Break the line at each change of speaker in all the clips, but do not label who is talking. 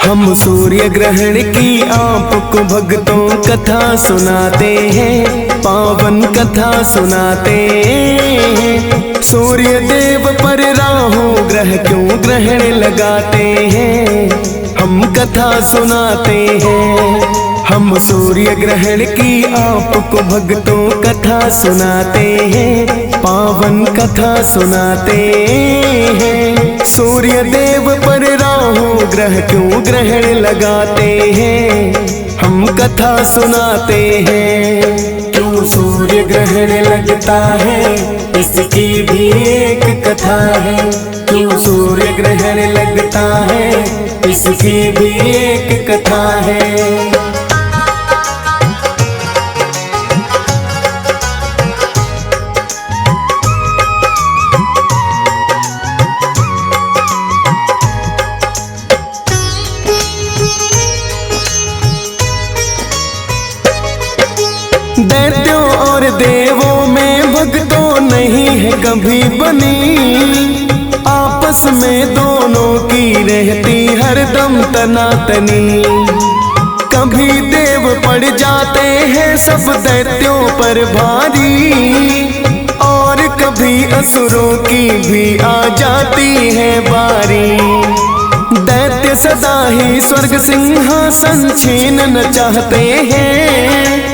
हम सूर्य ग्रहण की आपको भक्तों कथा सुनाते हैं, पावन कथा सुनाते हैं। सूर्य देव पर राहु ग्रह क्यों ग्रहण लगाते हैं, हम कथा सुनाते हैं। हम सूर्य ग्रहण की आपको भक्तों कथा सुनाते हैं, पावन कथा सुनाते हैं। सूर्य देव पर राहु ग्रह क्यों ग्रहण लगाते हैं, हम कथा सुनाते हैं। क्यों सूर्य ग्रहण लगता है, इसकी भी एक कथा है। क्यों सूर्य ग्रहण लगता है, इसकी भी एक कथा है। दैत्यों और देवों में भक्तों नहीं है कभी बनी, आपस में दोनों की रहती हरदम तनातनी। कभी देव पड़ जाते हैं सब दैत्यों पर भारी, और कभी असुरों की भी आ जाती है बारी। दैत्य सदा ही स्वर्ग सिंहासन छीनना चाहते हैं,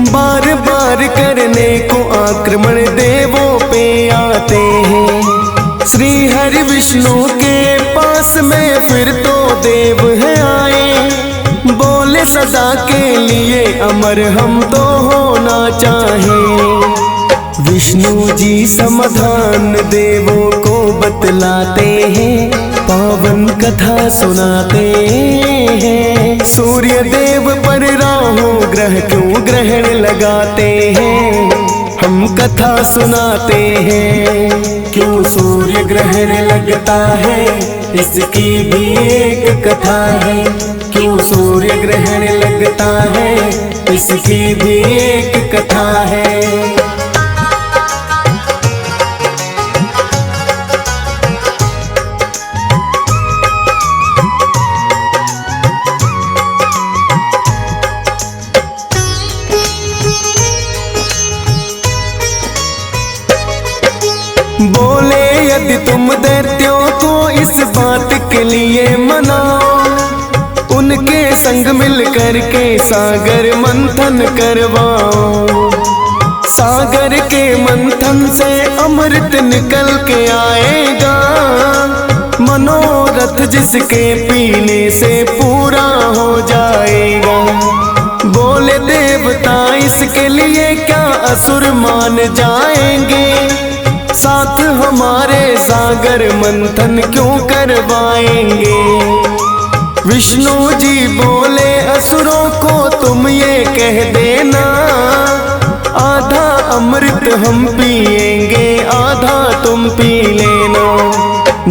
बार बार करने को आक्रमण देवों पे आते हैं। श्री हरि विष्णु के पास में फिर तो देव है आए, बोले सदा के लिए अमर हम तो होना चाहें। विष्णु जी समाधान देवों को बतलाते हैं, पावन कथा सुनाते हैं। सूर्य देव पर राहु ग्रह क्यों ग्रहण लगाते हैं, हम कथा सुनाते हैं। क्यों सूर्य ग्रहण लगता है, इसकी भी एक कथा है। क्यों सूर्य ग्रहण लगता है, इसकी भी एक कथा है। बोले यदि तुम दैत्यों को इस बात के लिए मनाओ, उनके संग मिल कर के सागर मंथन करवाओ। सागर के मंथन से अमृत निकल के आएगा, मनोरथ जिसके पीने से पूरा हो जाएगा। बोले देवता इसके लिए क्या असुर मान जाएंगे, साथ हमारे सागर मंथन क्यों करवाएंगे। विष्णु जी बोले असुरों को तुम ये कह देना, आधा अमृत हम पिएंगे आधा तुम पी लेना।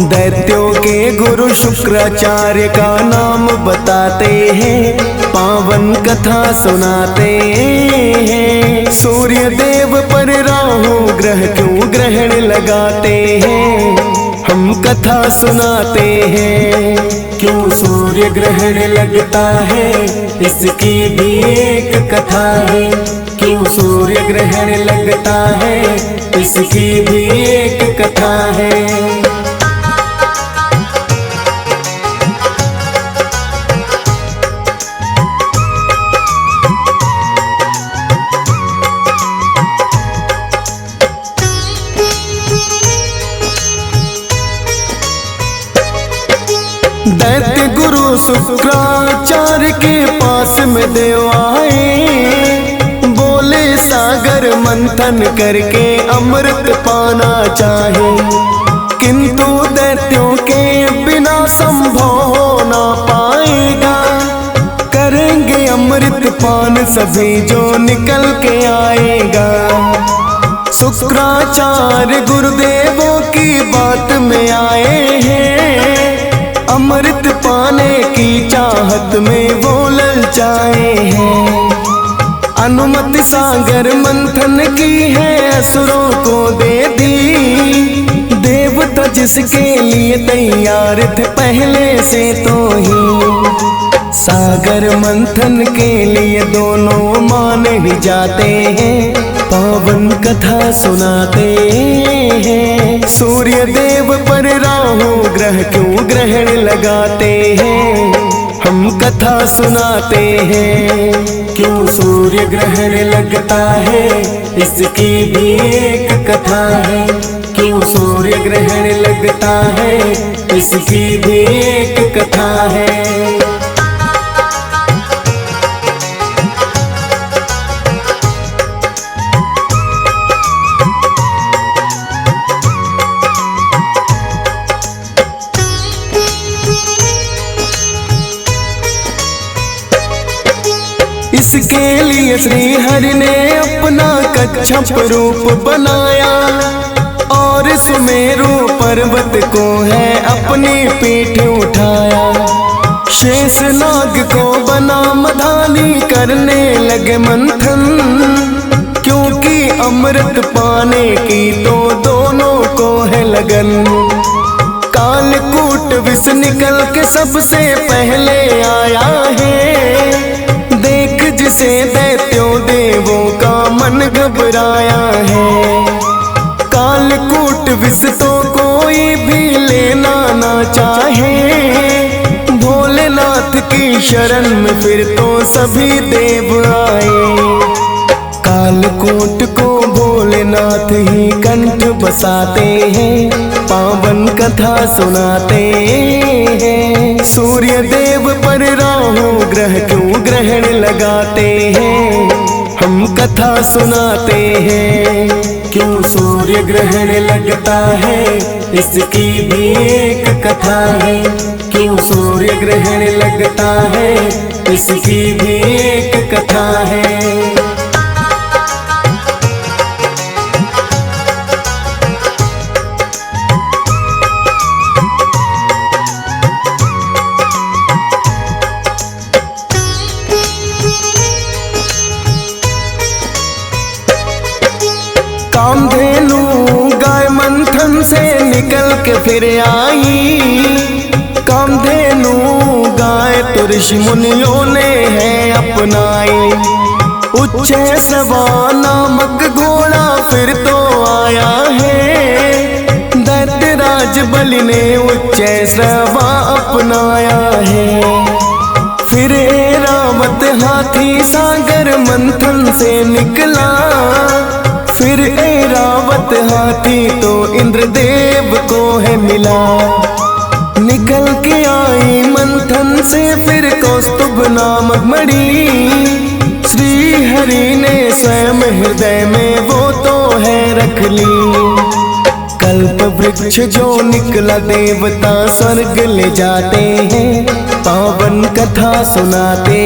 दैत्यों के गुरु शुक्राचार्य का नाम बताते हैं, पावन कथा सुनाते हैं। सूर्य देव पर राहु ग्रह क्यों ग्रहण लगाते हैं, हम कथा सुनाते हैं। क्यों सूर्य ग्रहण लगता है, इसकी भी एक कथा है। क्यों सूर्य ग्रहण लगता है, इसकी भी एक कथा है। दैत्य गुरु शुक्राचार्य के पास में देव आए, बोले सागर मंथन करके अमृत पाना चाहे, किंतु दैत्यों के बिना संभव हो ना पाएगा। करेंगे अमृत पान सभी जो निकल के आएगा। शुक्राचार्य गुरुदेवों की बात में आए हैं, अमृत पाने की चाहत में वो ललचाए हैं। अनुमति सागर मंथन की है असुरों को दे दी, देवता जिसके लिए तैयार थे पहले से तो ही। सागर मंथन के लिए दोनों मान ही जाते हैं, पावन कथा सुनाते हैं। सूर्य देव पर राहु ग्रह क्यों ग्रहण लगाते हैं, हम कथा सुनाते हैं। क्यों सूर्य ग्रहण लगता है, इसकी भी एक कथा है। क्यों सूर्य ग्रहण लगता है, इसकी भी एक कथा है। इसके लिए श्री हरि ने अपना कच्छप रूप बनाया, और सुमेरु पर्वत को है अपनी पीठ उठाया। शेष नाग को बना मधानी करने लगे मंथन, क्योंकि अमृत पाने की तो दोनों को है लगन। कालकूट विष निकल के सबसे पहले आया है, जिसे दैत्यों देवों का मन घबराया है। कालकूट विष तो कोई भी लेना ना चाहे, भोलेनाथ की शरण में फिर तो सभी देव आए। कालकूट को भोलेनाथ ही कंठ बसाते हैं, पावन कथा सुनाते हैं। सूर्य देव पर राहु ग्रह क्यों ग्रहण लगाते हैं, हम कथा सुनाते हैं। क्यों सूर्य ग्रहण लगता है, इसकी भी एक कथा है। क्यों सूर्य ग्रहण लगता है, इसकी भी एक कथा है। कामधेनु गाय मंथन से निकल के फिर आई। कामधेनु गाय तो ऋषि मुनियों ने है अपनाई। उच्चैश्रवा नामक घोड़ा फिर तो आया है, दैत्यराज बलि ने उच्चैश्रवा अपनाया है। फिर ऐरावत हाथी सागर मंथन से निकला, फिर ऐरावत हाथी तो इंद्रदेव को है मिला। निकल के आई मंथन से फिर कौस्तुभ नामक मणि, श्री हरि ने स्वयं हृदय में वो तो है रख ली। कल्प वृक्ष जो निकला देवता स्वर्ग ले जाते हैं, पावन कथा सुनाते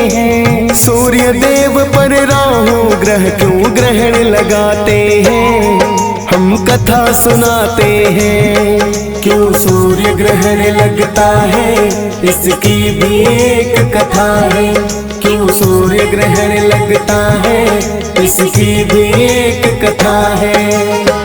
हैं। सूर्य देव पर राहु ग्रह क्यों ग्रहण लगाते हैं, हम कथा सुनाते हैं। क्यों सूर्य ग्रहण लगता है, इसकी भी एक कथा है। क्यों सूर्य ग्रहण लगता है, इसकी भी एक कथा है।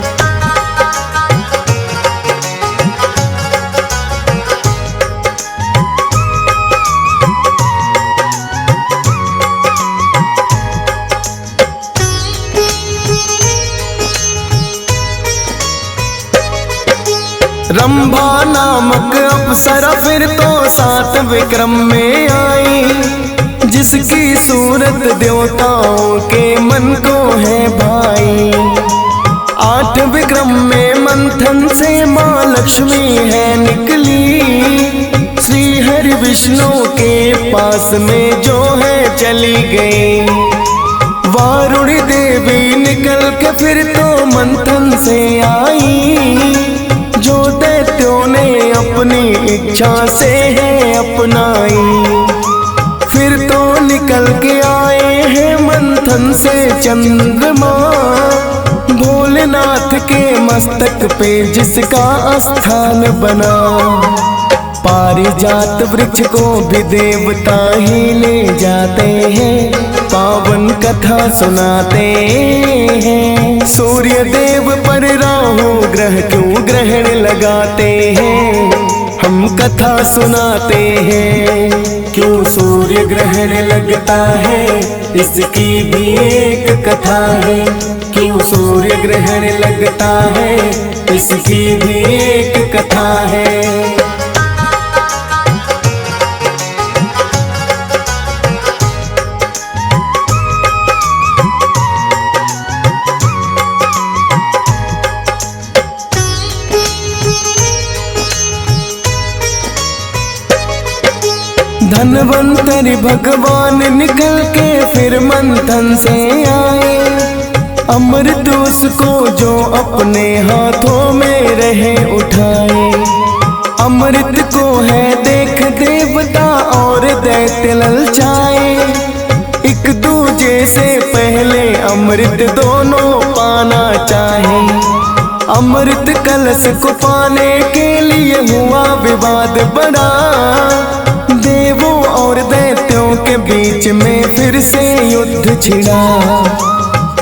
रंभा नामक अप्सरा फिर तो 7 विक्रम में आई, जिसकी सूरत देवताओं के मन को है भाई। 8 विक्रम में मंथन से माँ लक्ष्मी है निकली, श्री हरि विष्णु के पास में जो है चली गई। वारुणी देवी निकल के फिर तो मंथन से आई, जो दैत्यों ने अपनी इच्छा से है अपनाई। फिर तो निकल के आए हैं मंथन से चंद्रमा, भोलेनाथ के मस्तक पे जिसका स्थान बना। पारिजात वृक्ष को भी देवता ही ले जाते हैं, पावन कथा सुनाते हैं। सूर्य देव पर राहु ग्रह क्यों ग्रहण लगाते हैं, हम कथा सुनाते हैं। क्यों सूर्य ग्रहण लगता है, इसकी भी एक कथा है। क्यों सूर्य ग्रहण लगता है, इसकी भी एक कथा है। धनवंतरि भगवान निकल के फिर मंथन से आए, अमृत उसको जो अपने हाथों में रहे उठाए। अमृत को है देख देवता और दैत्य ललचाए, एक दूजे से पहले अमृत दोनों पाना चाहे। अमृत कलश को पाने के लिए हुआ विवाद बड़ा, देवों और दैत्यों के बीच में फिर से युद्ध छिड़ा।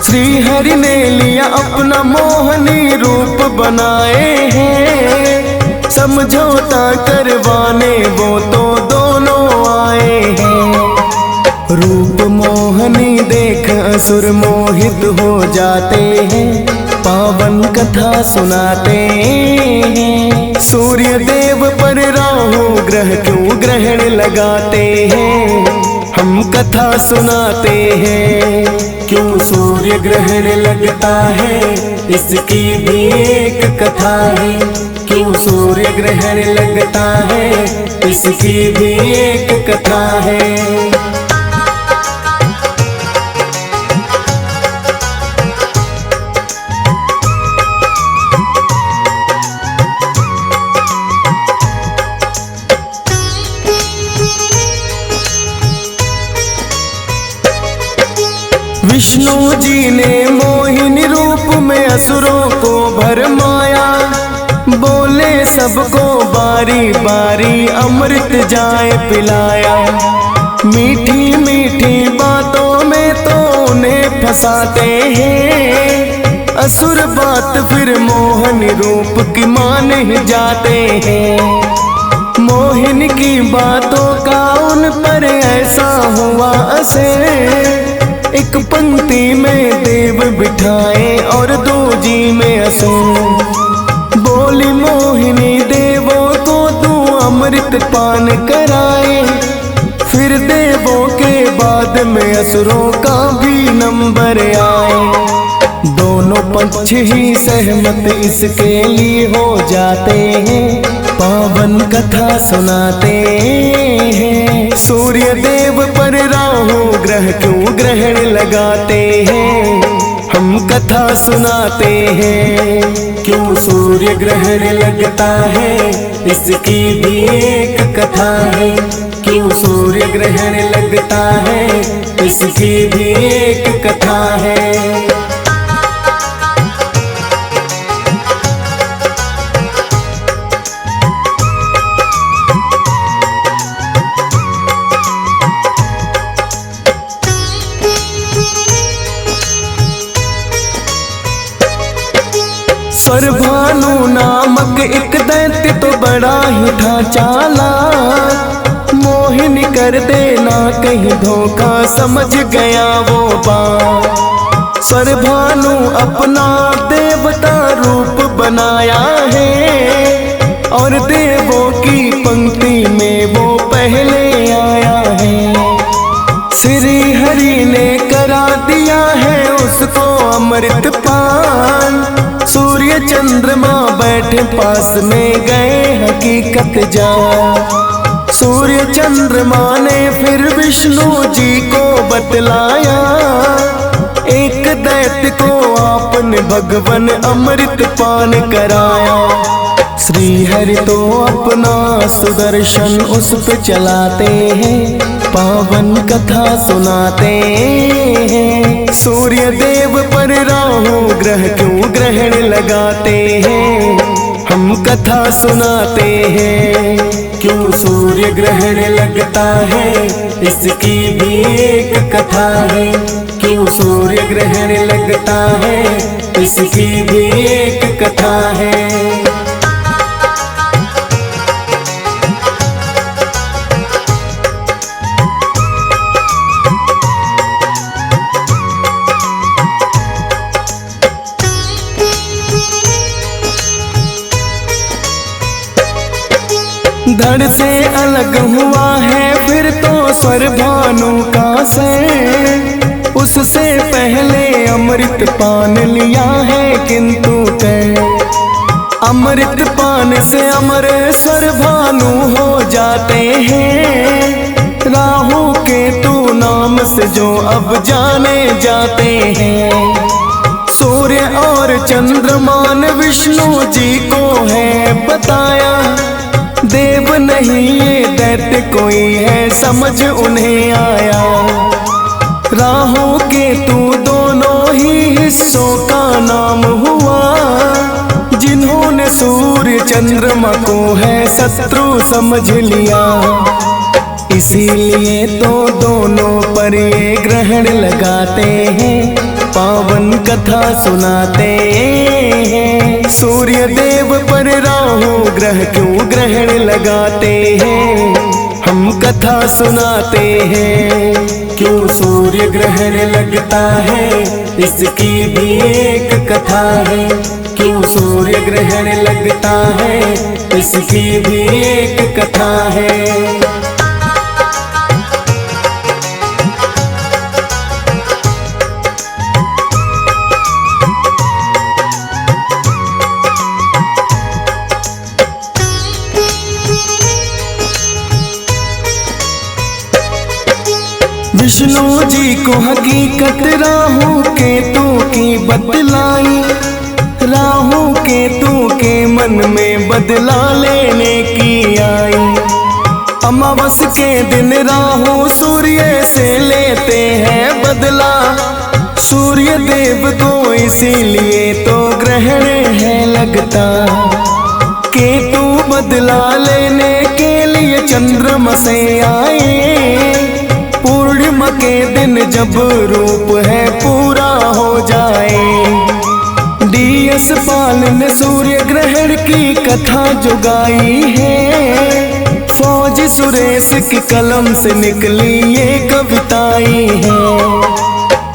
श्री हरि ने लिया अपना मोहनी रूप बनाए हैं, समझौता करवाने वो तो दोनों आए हैं। रूप मोहनी देख असुर मोहित हो जाते हैं, पावन कथा सुनाते हैं। सूर्य देव पर राहु ग्रह क्यों ग्रहण लगाते हैं, हम कथा सुनाते हैं। क्यों सूर्य ग्रहण लगता है, इसकी भी एक कथा है। क्यों सूर्य ग्रहण लगता है, इसकी भी एक कथा है। विष्णु जी ने मोहिनी रूप में असुरों को भरमाया, बोले सबको बारी बारी अमृत जाए पिलाया। मीठी मीठी बातों में तो उन्हें फंसाते हैं, असुर बात फिर मोहनी रूप की मान ही जाते हैं। मोहिनी की बातों का उन पर ऐसा हुआ असर, एक पंक्ति में देव बिठाए और दूजी में असुर। बोली मोहिनी देवों को तू अमृत पान कराए, फिर देवों के बाद में असुरों का भी नंबर आए। दोनों पक्ष ही सहमत इसके लिए हो जाते हैं, पावन कथा सुनाते हैं। सूर्य देव पर राहु ग्रह क्यों ग्रहण लगाते हैं, हम कथा सुनाते हैं। क्यों सूर्य ग्रहण लगता है, इसकी भी एक कथा है। क्यों सूर्य ग्रहण लगता है, इसकी भी एक कथा है। स्वरभानु नामक एक दैत्य तो बड़ा ही था चालाक, मोहिनी कर देना कहीं धोखा समझ गया वो बात। स्वरभानु अपना देवता रूप बनाया है, और देवों की पंक्ति में वो पहले आया है। श्री हरि ने करा दिया है उसको अमृत पान, सूर्य चंद्रमा बैठे पास में गए हकीकत जान। सूर्य चंद्रमा ने फिर विष्णु जी को बतलाया, एक दैत्य को आपने भगवान अमृत पान कराया। श्री हरि तो अपना सुदर्शन उस पे चलाते हैं, पावन कथा सुनाते हैं। सूर्य देव पर राहु ग्रह क्यों ग्रहण लगाते हैं, हम कथा सुनाते हैं। क्यों सूर्य ग्रहण लगता है, इसकी भी एक कथा है। क्यों सूर्य ग्रहण लगता है, इसकी भी एक कथा है। धड़ से अलग हुआ है फिर तो स्वर भानु का से, उससे पहले अमृत पान लिया है किंतु कै। अमृत पान से अमर स्वर भानु हो जाते हैं, राहु केतु नाम से जो अब जाने जाते हैं। सूर्य और चंद्रमान विष्णु जी को है बताया, देव नहीं ये दैत्य कोई है समझ उन्हें आया। राहु केतु दोनों ही हिस्सों का नाम हुआ, जिन्होंने सूर्य चंद्रमा को है शत्रु समझ लिया। इसीलिए तो दोनों पर ये ग्रहण लगाते हैं, पावन कथा सुनाते हैं। सूर्य देव पर राहु ग्रह क्यों ग्रहण लगाते हैं, हम कथा सुनाते हैं। क्यों सूर्य ग्रहण लगता है इसकी भी एक कथा है। क्यों सूर्य ग्रहण लगता है इसकी भी एक कथा है। विष्णु जी को हकीकत राहु केतु की बतलाई, राहु केतु के मन में बदला लेने की आई। अमावस के दिन राहु सूर्य से लेते हैं बदला, सूर्य देव को इसीलिए तो ग्रहण है लगता। केतु बदला लेने के लिए चंद्रमा से आए, पूर्णिमा के दिन जब रूप है पूरा हो जाए। DS पाल ने सूर्य ग्रहण की कथा जो गाई है, फौजी सुरेश की कलम से निकली ये कविताएं हैं।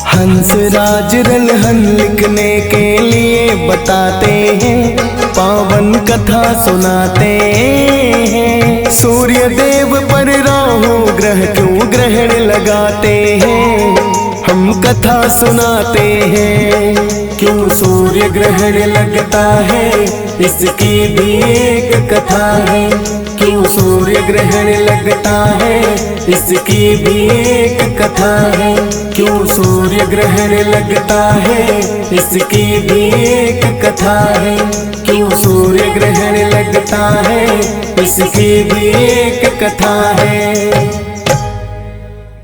हंसराज रलहन लिखने के लिए बताते हैं, पावन कथा सुनाते हैं। सूर्य देव पर राहु ग्रह क्यों ग्रहण लगाते हैं, हम कथा सुनाते हैं। क्यों सूर्य ग्रहण लगता है इसकी भी एक कथा है। क्यों सूर्य ग्रहण लगता है इसकी भी एक कथा है। क्यों सूर्य ग्रहण लगता है इसकी भी एक कथा है। क्यों सूर्य ग्रहण लगता है इसकी भी एक कथा है।